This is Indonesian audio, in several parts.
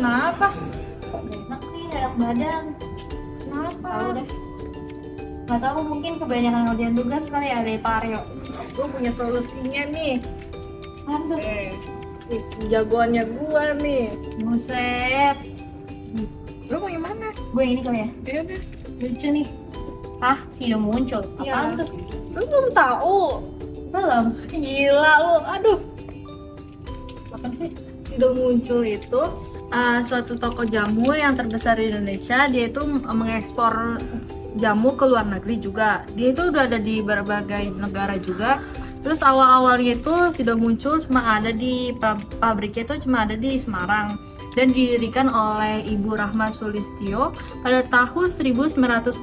kenapa? Enak nih, enak badan. Kenapa? Tahu deh. Nggak tahu, mungkin kebanyakan ngerjain tugas kali ya dari Pak Aryo. Gue punya solusinya nih. Aduh, Wis, jagoannya gua nih. buset. Lu mau yang mana? Gue yang ini kali ya. Iya deh. Lucu nih. Ah, si udah muncul. Apaan tuh? Lu belum tahu? Belum. Gila lu, aduh. Apa sih? Sudah muncul itu suatu toko jamu yang terbesar di Indonesia. Dia itu mengekspor jamu ke luar negeri juga. Dia itu udah ada di berbagai negara juga. Terus awal-awalnya itu sudah muncul cuma ada di pabriknya itu cuma ada di Semarang dan didirikan oleh Ibu Rahma Sulistyo pada tahun 1940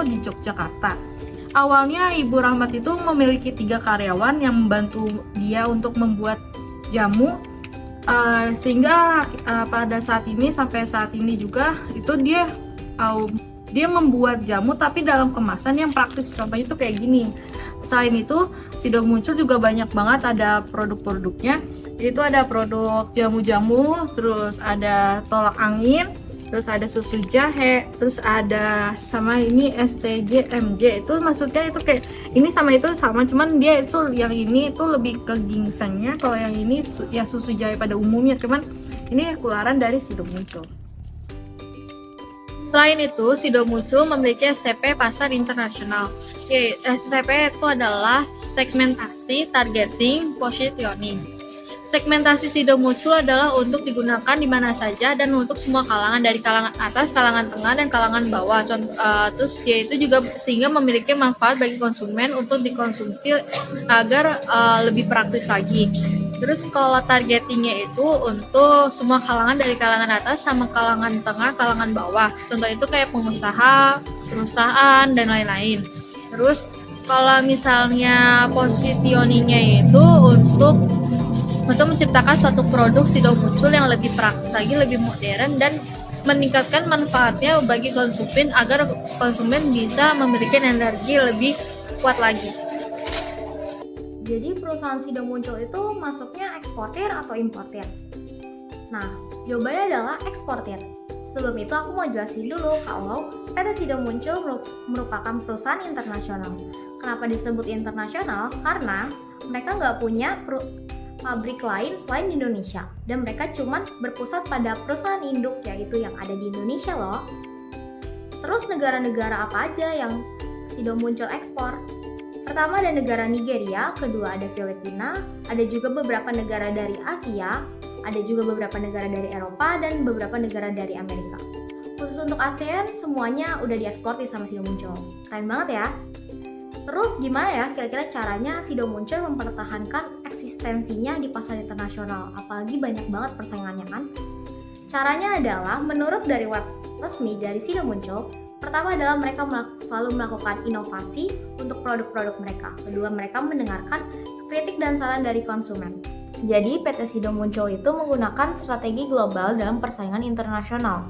di Yogyakarta. Awalnya Ibu Rahmat itu memiliki 3 karyawan yang membantu dia untuk membuat jamu. Sehingga pada saat ini sampai saat ini juga itu dia membuat jamu tapi dalam kemasan yang praktis. Contohnya itu kayak gini. Selain itu sudah muncul juga banyak banget ada produk-produknya. Itu ada produk jamu-jamu, terus ada tolak angin, terus ada susu jahe, terus ada sama ini STJMJ. Itu maksudnya itu kayak ini sama itu sama, cuman dia itu yang ini itu lebih ke ginsengnya, kalau yang ini ya susu jahe pada umumnya, cuman ini keluaran dari Sido Muncul. Selain itu, Sido Muncul memiliki STP pasar internasional. STP itu adalah segmentasi, targeting, positioning. Segmentasi Sido Muncul adalah untuk digunakan di mana saja dan untuk semua kalangan, dari kalangan atas, kalangan tengah, dan kalangan bawah. Terus dia itu juga sehingga memiliki manfaat bagi konsumen untuk dikonsumsi agar lebih praktis lagi. Terus kalau targetingnya itu untuk semua kalangan, dari kalangan atas sama kalangan tengah, kalangan bawah. Contoh itu kayak pengusaha, perusahaan, dan lain-lain. Terus kalau misalnya positioningnya itu untuk menciptakan suatu produk Sido Muncul yang lebih praktis lagi, lebih modern, dan meningkatkan manfaatnya bagi konsumen agar konsumen bisa memiliki energi lebih kuat lagi. Jadi perusahaan Sido Muncul itu masuknya eksportir atau importir? Nah, jawabannya adalah eksportir. Sebelum itu aku mau jelasin dulu kalau PT Sido Muncul merupakan perusahaan internasional. Kenapa disebut internasional? Karena mereka nggak punya pabrik lain selain di Indonesia, dan mereka cuma berpusat pada perusahaan induk yaitu yang ada di Indonesia loh. Terus negara-negara apa aja yang Sido Muncul ekspor? Pertama ada negara Nigeria, kedua ada Filipina, ada juga beberapa negara dari Asia, ada juga beberapa negara dari Eropa, dan beberapa negara dari Amerika. Khusus untuk ASEAN, semuanya udah diekspor sama Sido Muncul. Keren banget ya. Terus gimana ya kira-kira caranya Sido Muncul mempertahankan eksistensinya di pasar internasional, apalagi banyak banget persaingannya kan? Caranya adalah menurut dari web resmi dari Sido Muncul, pertama adalah mereka selalu melakukan inovasi untuk produk-produk mereka. Kedua, mereka mendengarkan kritik dan saran dari konsumen. Jadi PT Sido Muncul itu menggunakan strategi global dalam persaingan internasional.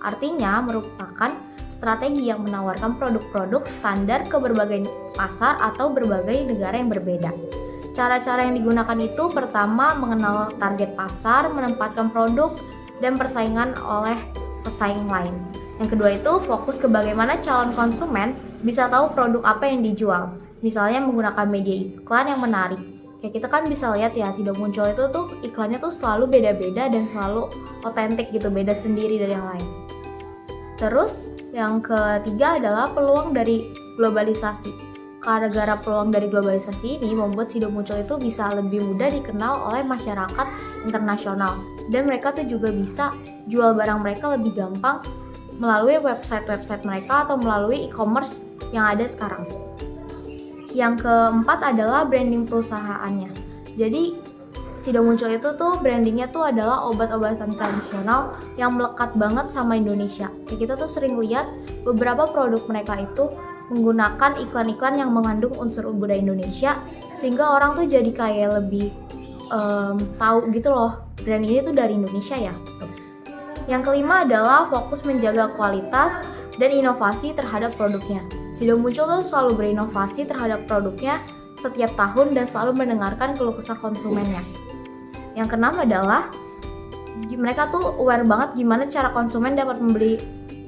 Artinya merupakan strategi yang menawarkan produk-produk standar ke berbagai pasar atau berbagai negara yang berbeda. Cara-cara yang digunakan itu pertama mengenal target pasar, menempatkan produk dan persaingan oleh pesaing lain. Yang kedua itu fokus ke bagaimana calon konsumen bisa tahu produk apa yang dijual. Misalnya menggunakan media iklan yang menarik. Kayak kita kan bisa lihat ya, Sido Muncul itu tuh iklannya tuh selalu beda-beda dan selalu otentik gitu, beda sendiri dari yang lain. Terus yang ketiga adalah peluang dari globalisasi. Gara-gara peluang dari globalisasi ini membuat Sido Muncul itu bisa lebih mudah dikenal oleh masyarakat internasional. Dan mereka tuh juga bisa jual barang mereka lebih gampang melalui website mereka atau melalui e-commerce yang ada sekarang. Yang keempat adalah branding perusahaannya. Jadi Sido Muncul itu tuh brandingnya tuh adalah obat-obatan tradisional yang melekat banget sama Indonesia. Kayak kita tuh sering lihat beberapa produk mereka itu menggunakan iklan-iklan yang mengandung unsur budaya Indonesia, sehingga orang tuh jadi kayak lebih tahu gitu loh, brand ini tuh dari Indonesia ya. Yang kelima adalah fokus menjaga kualitas dan inovasi terhadap produknya. Sido Muncul tuh selalu berinovasi terhadap produknya setiap tahun dan selalu mendengarkan keluh kesah konsumennya. Yang keenam adalah mereka tuh aware banget gimana cara konsumen dapat membeli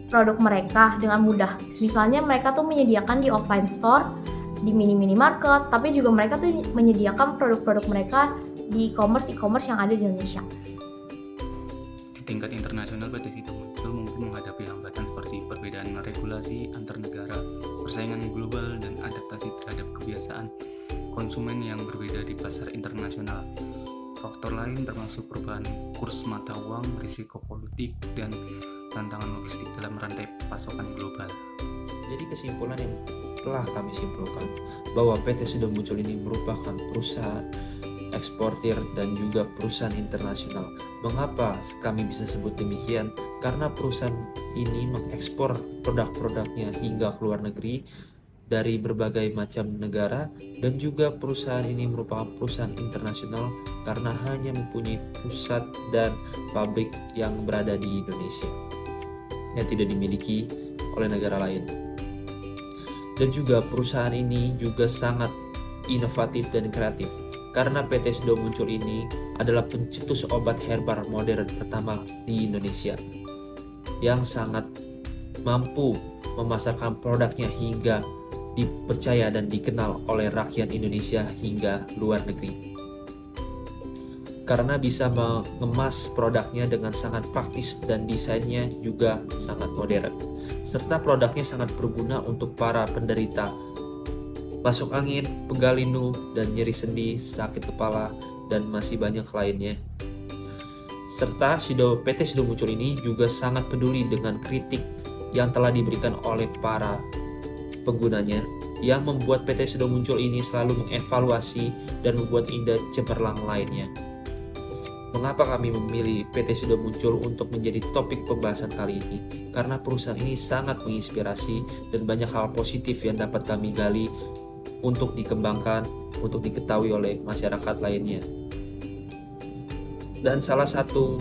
produk mereka dengan mudah. Misalnya mereka tuh menyediakan di offline store, di mini market, tapi juga mereka tuh menyediakan produk-produk mereka di e-commerce yang ada di Indonesia. Di tingkat internasional, PT Sido Muncul mungkin menghadapi hambatan seperti perbedaan regulasi antar negara, persaingan global, dan adaptasi terhadap kebiasaan konsumen yang berbeda di pasar internasional. Faktor lain termasuk perubahan kurs mata uang, risiko politik, dan tantangan logistik dalam rantai pasokan global. Jadi kesimpulan yang telah kami simpulkan bahwa PT Sido Muncul ini merupakan perusahaan eksportir dan juga perusahaan internasional. Mengapa kami bisa sebut demikian? Karena perusahaan ini mengekspor produk-produknya hingga ke luar negeri dari berbagai macam negara, dan juga perusahaan ini merupakan perusahaan internasional karena hanya mempunyai pusat dan pabrik yang berada di Indonesia yang tidak dimiliki oleh negara lain. Dan juga perusahaan ini juga sangat inovatif dan kreatif karena PT Sido Muncul ini adalah pencetus obat herbal modern pertama di Indonesia yang sangat mampu memasarkan produknya hingga dipercaya dan dikenal oleh rakyat Indonesia hingga luar negeri. Karena bisa mengemas produknya dengan sangat praktis dan desainnya juga sangat modern. Serta produknya sangat berguna untuk para penderita masuk angin, pegal linu, dan nyeri sendi, sakit kepala, dan masih banyak lainnya. Serta PT Sido Muncul ini juga sangat peduli dengan kritik yang telah diberikan oleh para penggunanya, yang membuat PT Sido Muncul ini selalu mengevaluasi dan membuat ide cemerlang lainnya. Mengapa kami memilih PT Sido Muncul untuk menjadi topik pembahasan kali ini? Karena perusahaan ini sangat menginspirasi dan banyak hal positif yang dapat kami gali untuk dikembangkan, untuk diketahui oleh masyarakat lainnya. Dan salah satu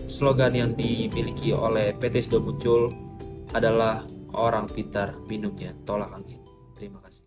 slogan yang dimiliki oleh PT Sido Muncul adalah orang pintar minumnya tolak angin. Terima kasih.